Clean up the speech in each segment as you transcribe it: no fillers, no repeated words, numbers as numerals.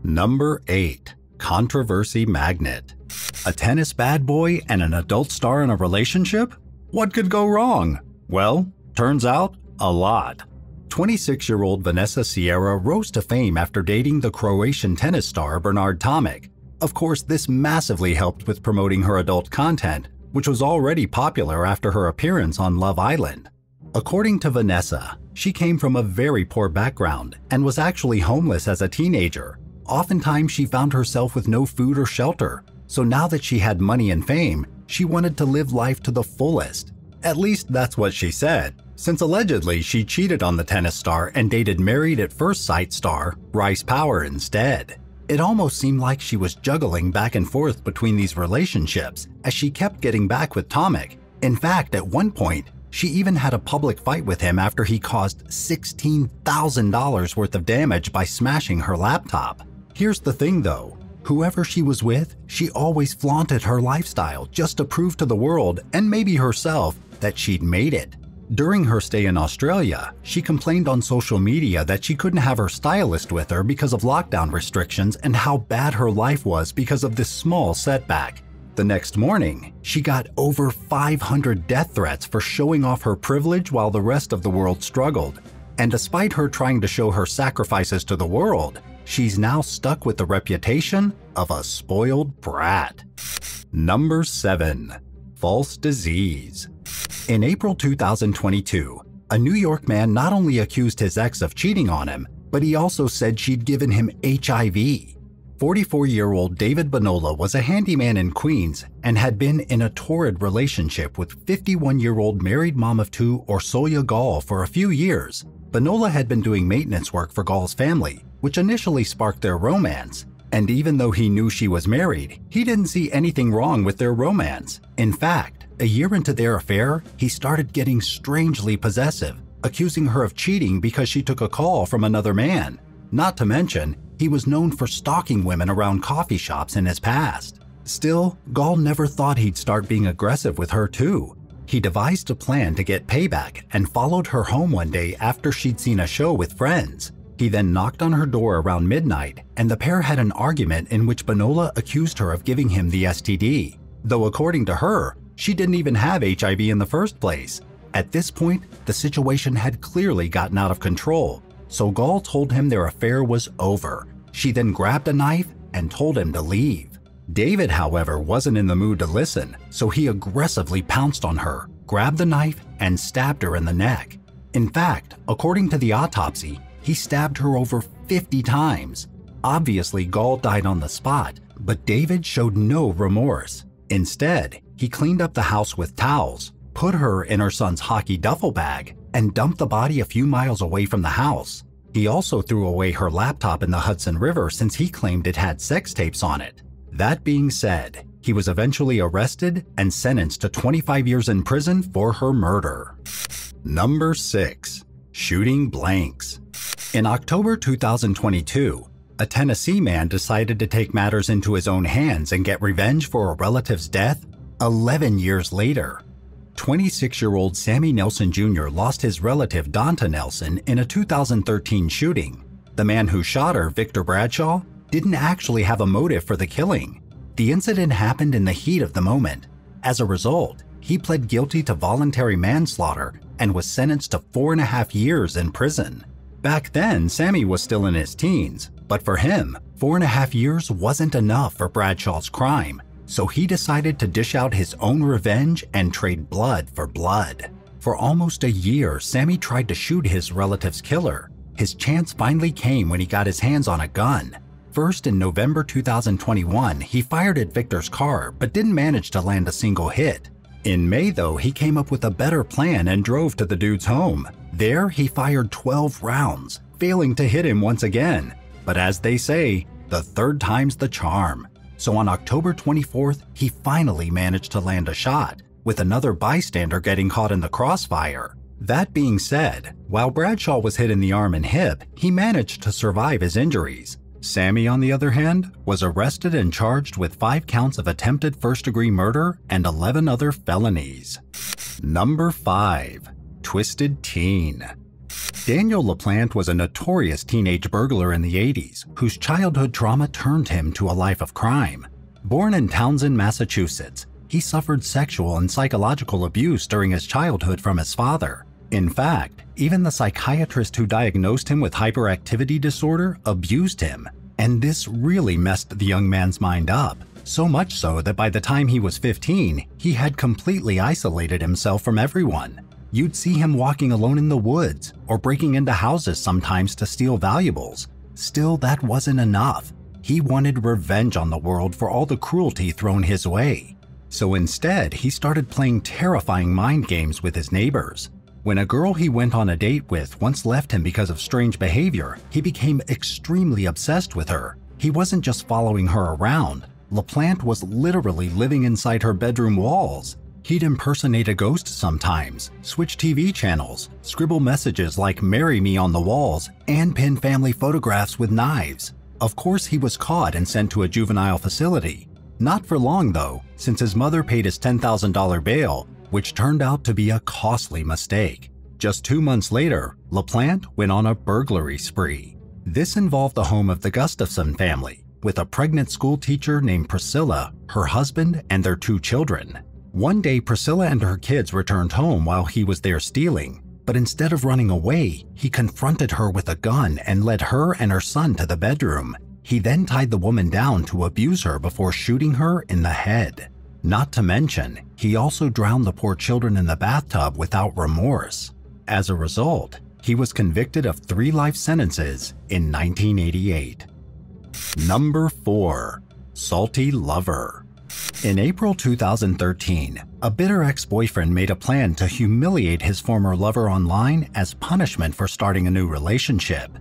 Number 8. Controversy Magnet. A tennis bad boy and an adult star in a relationship? What could go wrong? Well, turns out, a lot. 26-year-old Vanessa Sierra rose to fame after dating the Croatian tennis star Bernard Tomic. Of course, this massively helped with promoting her adult content, which was already popular after her appearance on Love Island. According to Vanessa, she came from a very poor background and was actually homeless as a teenager. Oftentimes, she found herself with no food or shelter, so now that she had money and fame, she wanted to live life to the fullest. At least that's what she said, since allegedly she cheated on the tennis star and dated Married at First Sight star Bryce Power instead. It almost seemed like she was juggling back and forth between these relationships as she kept getting back with Tomic. In fact, at one point, she even had a public fight with him after he caused $16,000 worth of damage by smashing her laptop. Here's the thing though, whoever she was with, she always flaunted her lifestyle just to prove to the world and maybe herself that she'd made it. During her stay in Australia, she complained on social media that she couldn't have her stylist with her because of lockdown restrictions and how bad her life was because of this small setback. The next morning, she got over 500 death threats for showing off her privilege while the rest of the world struggled. And despite her trying to show her sacrifices to the world, she's now stuck with the reputation of a spoiled brat. Number 7. False disease. In April 2022, a New York man not only accused his ex of cheating on him, but he also said she'd given him HIV. 44-year-old David Bonola was a handyman in Queens and had been in a torrid relationship with 51-year-old married mom of two Orsolia Gall for a few years. Bonola had been doing maintenance work for Gall's family, which initially sparked their romance. And even though he knew she was married, he didn't see anything wrong with their romance. In fact, a year into their affair, he started getting strangely possessive, accusing her of cheating because she took a call from another man. Not to mention, he was known for stalking women around coffee shops in his past. Still, Gall never thought he'd start being aggressive with her too. He devised a plan to get payback and followed her home one day after she'd seen a show with friends. He then knocked on her door around midnight, and the pair had an argument in which Bonola accused her of giving him the STD, though according to her, she didn't even have HIV in the first place. At this point, the situation had clearly gotten out of control, so Gall told him their affair was over. She then grabbed a knife and told him to leave. David, however, wasn't in the mood to listen, so he aggressively pounced on her, grabbed the knife, and stabbed her in the neck. In fact, according to the autopsy, he stabbed her over 50 times. Obviously, Gall died on the spot, but David showed no remorse. Instead, he cleaned up the house with towels, put her in her son's hockey duffel bag, and dumped the body a few miles away from the house. He also threw away her laptop in the Hudson River since he claimed it had sex tapes on it. That being said, he was eventually arrested and sentenced to 25 years in prison for her murder. Number 6. Shooting blanks. In October 2022, a Tennessee man decided to take matters into his own hands and get revenge for a relative's death 11 years later. 26-year-old Sammy Nelson Jr. lost his relative Donta Nelson in a 2013 shooting. The man who shot her, Victor Bradshaw, didn't actually have a motive for the killing. The incident happened in the heat of the moment. As a result, he pled guilty to voluntary manslaughter and was sentenced to 4.5 years in prison. Back then, Sammy was still in his teens, but for him, 4.5 years wasn't enough for Bradshaw's crime, so he decided to dish out his own revenge and trade blood for blood. For almost a year, Sammy tried to shoot his relative's killer. His chance finally came when he got his hands on a gun. First, in November 2021, he fired at Victor's car but didn't manage to land a single hit. In May, though, he came up with a better plan and drove to the dude's home. There, he fired 12 rounds, failing to hit him once again. But as they say, the third time's the charm. So on October 24th, he finally managed to land a shot, with another bystander getting caught in the crossfire. That being said, while Bradshaw was hit in the arm and hip, he managed to survive his injuries. Sammy, on the other hand, was arrested and charged with 5 counts of attempted first-degree murder and 11 other felonies. Number 5. Twisted Teen. Daniel LaPlante was a notorious teenage burglar in the 80s whose childhood trauma turned him to a life of crime. Born in Townsend, Massachusetts, he suffered sexual and psychological abuse during his childhood from his father. In fact, even the psychiatrist who diagnosed him with hyperactivity disorder abused him, and this really messed the young man's mind up, so much so that by the time he was 15, he had completely isolated himself from everyone. You'd see him walking alone in the woods or breaking into houses sometimes to steal valuables. Still, that wasn't enough. He wanted revenge on the world for all the cruelty thrown his way. So instead, he started playing terrifying mind games with his neighbors. When a girl he went on a date with once left him because of strange behavior, he became extremely obsessed with her. He wasn't just following her around. LaPlante was literally living inside her bedroom walls. He'd impersonate a ghost sometimes, switch TV channels, scribble messages like "marry me" on the walls, and pin family photographs with knives. Of course, he was caught and sent to a juvenile facility. Not for long though, since his mother paid his $10,000 bail, which turned out to be a costly mistake. Just 2 months later, LaPlante went on a burglary spree. This involved the home of the Gustafson family, with a pregnant school teacher named Priscilla, her husband, and their 2 children. One day, Priscilla and her kids returned home while he was there stealing, but instead of running away, he confronted her with a gun and led her and her son to the bedroom. He then tied the woman down to abuse her before shooting her in the head. Not to mention, he also drowned the poor children in the bathtub without remorse. As a result, he was convicted of 3 life sentences in 1988. Number 4. Salty Lover. In April 2013, a bitter ex-boyfriend made a plan to humiliate his former lover online as punishment for starting a new relationship.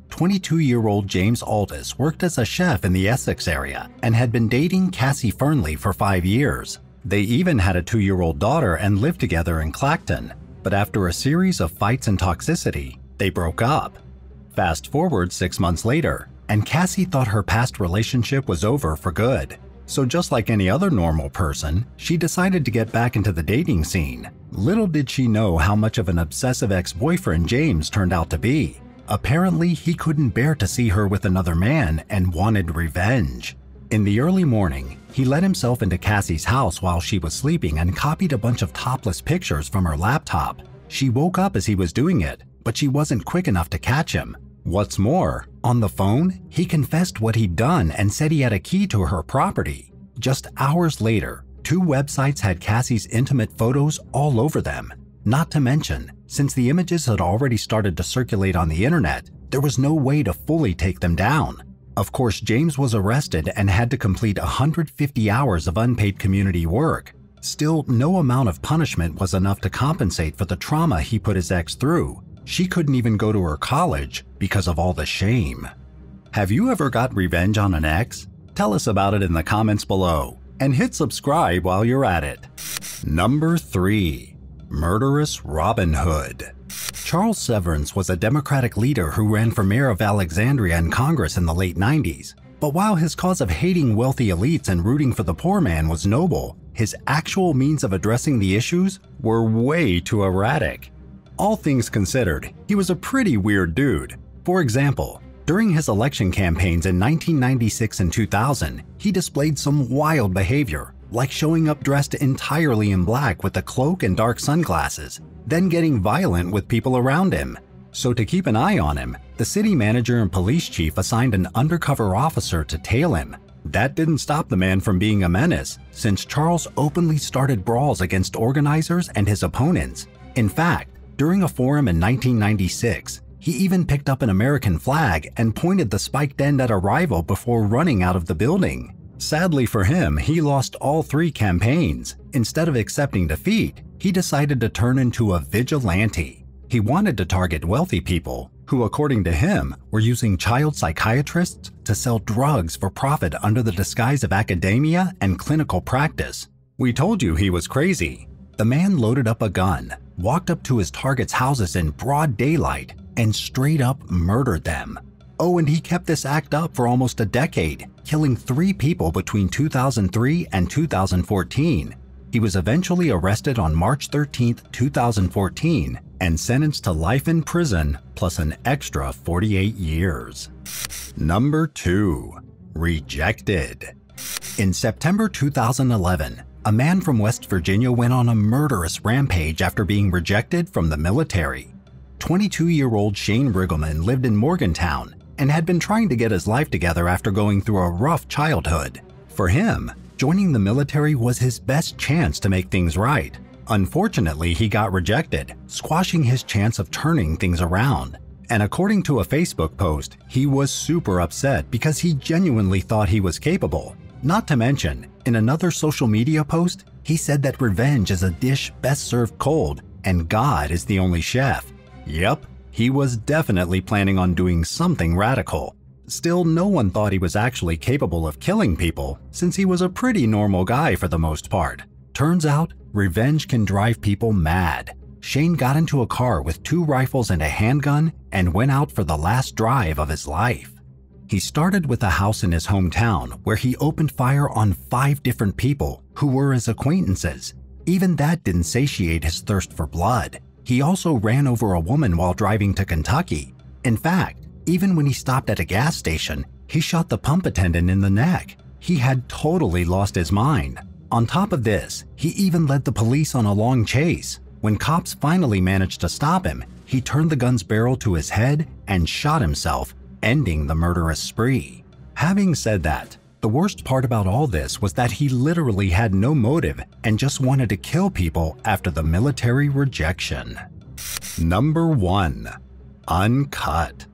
22-year-old James Aldis worked as a chef in the Essex area and had been dating Cassie Fernley for 5 years. They even had a 2-year-old daughter and lived together in Clacton, but after a series of fights and toxicity, they broke up. Fast forward 6 months later, and Cassie thought her past relationship was over for good. So just like any other normal person, she decided to get back into the dating scene. Little did she know how much of an obsessive ex-boyfriend James turned out to be. Apparently, he couldn't bear to see her with another man and wanted revenge. In the early morning, he let himself into Cassie's house while she was sleeping and copied a bunch of topless pictures from her laptop. She woke up as he was doing it, but she wasn't quick enough to catch him. What's more, on the phone, he confessed what he'd done and said he had a key to her property. Just hours later, 2 websites had Cassie's intimate photos all over them. Not to mention, since the images had already started to circulate on the internet, there was no way to fully take them down. Of course, James was arrested and had to complete 150 hours of unpaid community work. Still, no amount of punishment was enough to compensate for the trauma he put his ex through. She couldn't even go to her college because of all the shame. Have you ever got revenge on an ex? Tell us about it in the comments below, and hit subscribe while you're at it. Number 3. Murderous Robin Hood. Charles Severance was a Democratic leader who ran for mayor of Alexandria in Congress in the late 90s. But while his cause of hating wealthy elites and rooting for the poor man was noble, his actual means of addressing the issues were way too erratic. All things considered, he was a pretty weird dude. For example, during his election campaigns in 1996 and 2000, he displayed some wild behavior, like showing up dressed entirely in black with a cloak and dark sunglasses, then getting violent with people around him. So to keep an eye on him, the city manager and police chief assigned an undercover officer to tail him. That didn't stop the man from being a menace, since Charles openly started brawls against organizers and his opponents. In fact, during a forum in 1996, he even picked up an American flag and pointed the spiked end at a rival before running out of the building. Sadly for him, he lost all 3 campaigns. Instead of accepting defeat, he decided to turn into a vigilante. He wanted to target wealthy people who, according to him, were using child psychiatrists to sell drugs for profit under the disguise of academia and clinical practice. We told you he was crazy. The man loaded up a gun, walked up to his targets' houses in broad daylight, and straight up murdered them. Oh, and he kept this act up for almost a decade, killing 3 people between 2003 and 2014. He was eventually arrested on March 13, 2014, and sentenced to life in prison plus an extra 48 years. Number 2. Rejected. In September 2011, a man from West Virginia went on a murderous rampage after being rejected from the military. 22-year-old Shane Riggleman lived in Morgantown and had been trying to get his life together after going through a rough childhood. For him, joining the military was his best chance to make things right. Unfortunately, he got rejected, squashing his chance of turning things around. And according to a Facebook post, he was super upset because he genuinely thought he was capable. Not to mention, in another social media post, he said that revenge is a dish best served cold and God is the only chef. Yep, he was definitely planning on doing something radical. Still, no one thought he was actually capable of killing people, since he was a pretty normal guy for the most part. Turns out, revenge can drive people mad. Shane got into a car with 2 rifles and a handgun and went out for the last drive of his life. He started with a house in his hometown where he opened fire on 5 different people who were his acquaintances. Even that didn't satiate his thirst for blood. He also ran over a woman while driving to Kentucky. In fact, even when he stopped at a gas station, he shot the pump attendant in the neck. He had totally lost his mind. On top of this, he even led the police on a long chase. When cops finally managed to stop him, he turned the gun's barrel to his head and shot himself, ending the murderous spree. Having said that, the worst part about all this was that he literally had no motive and just wanted to kill people after the military rejection. Number 1. Uncut.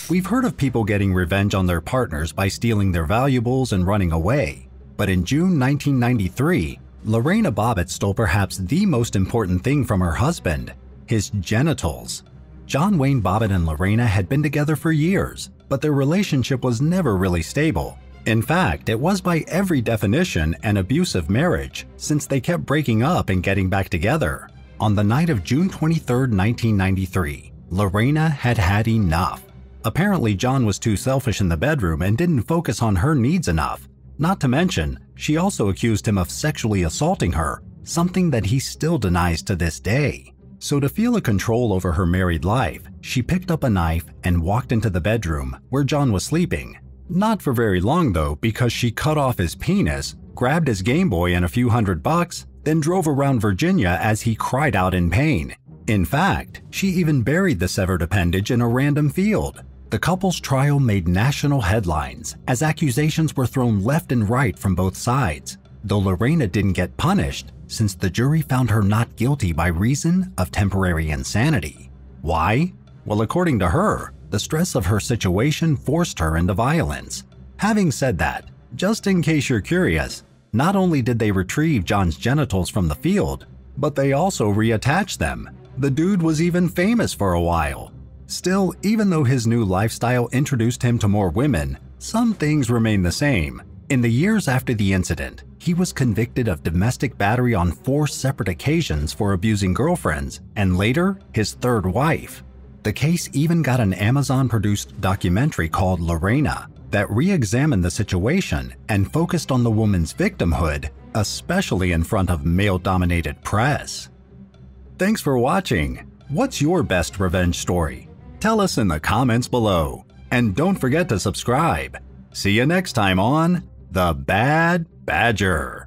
We've heard of people getting revenge on their partners by stealing their valuables and running away. But in June 1993, Lorena Bobbitt stole perhaps the most important thing from her husband, his genitals. John Wayne Bobbitt and Lorena had been together for years, but their relationship was never really stable. In fact, it was by every definition an abusive marriage, since they kept breaking up and getting back together. On the night of June 23, 1993, Lorena had had enough. Apparently, John was too selfish in the bedroom and didn't focus on her needs enough. Not to mention, she also accused him of sexually assaulting her, something that he still denies to this day. So to feel a control over her married life, she picked up a knife and walked into the bedroom where John was sleeping. Not for very long though, because she cut off his penis, grabbed his Game Boy and a few $100, then drove around Virginia as he cried out in pain. In fact, she even buried the severed appendage in a random field. The couple's trial made national headlines as accusations were thrown left and right from both sides, though Lorena didn't get punished since the jury found her not guilty by reason of temporary insanity. Why? Well, according to her, the stress of her situation forced her into violence. Having said that, just in case you're curious, not only did they retrieve John's genitals from the field, but they also reattached them. The dude was even famous for a while. Still, even though his new lifestyle introduced him to more women, some things remain the same. In the years after the incident, he was convicted of domestic battery on 4 separate occasions for abusing girlfriends, and later, his 3rd wife. The case even got an Amazon-produced documentary called Lorena that re-examined the situation and focused on the woman's victimhood, especially in front of male-dominated press. Thanks for watching. What's your best revenge story? Tell us in the comments below. And don't forget to subscribe. See you next time on The Bad Badger.